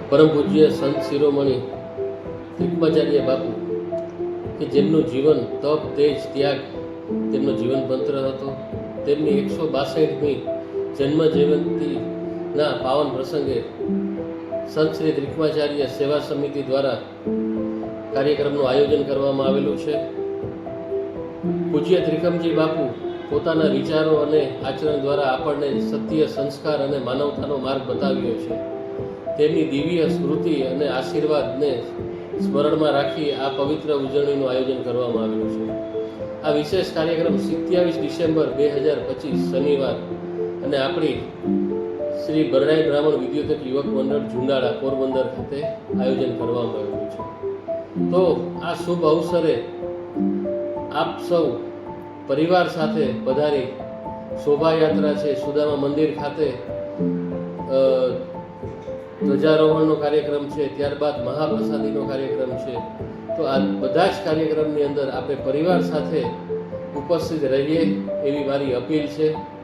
પરમ પૂજ્ય સંત શિરોમણી ત્રિકમાચાર્ય બાપુ કે જેમનું જીવન તપ તેજ ત્યાગ તેમનો જીવન મંત્ર હતો. તેમની 162મી જન્મ જયંતિના પાવન પ્રસંગે સંત શ્રી ત્રિકમાચાર્ય સેવા સમિતિ દ્વારા કાર્યક્રમનું આયોજન કરવામાં આવેલું છે. પૂજ્ય ત્રિકમજી બાપુ પોતાના વિચારો અને આચરણ દ્વારા આપણને સત્ય, સંસ્કાર અને માનવતાનો માર્ગ બતાવ્યો છે. તેમની દિવ્ય સ્મૃતિ અને આશીર્વાદને સ્મરણમાં રાખી આ પવિત્ર ઉજવણીનું આયોજન કરવામાં આવેલું છે. આ વિશેષ કાર્યક્રમ 27 ડિસેમ્બર 2025 શનિવાર અને આપણી શ્રી બરડાઈ બ્રાહ્મણ વિદ્યુતક યુવક મંડળ ઝુંડાળા પોરબંદર ખાતે આયોજન કરવામાં આવેલું છે. તો આ શુભ અવસરે આપ સૌ પરિવાર સાથે પધારી શોભાયાત્રા છે, સુદામા મંદિર ખાતે ધ્વજારોહણનો કાર્યક્રમ છે, ત્યારબાદ મહાપ્રસાદીનો કાર્યક્રમ છે. તો આ બધા જ કાર્યક્રમની અંદર આપણે પરિવાર સાથે ઉપસ્થિત રહીએ એવી મારી અપીલ છે.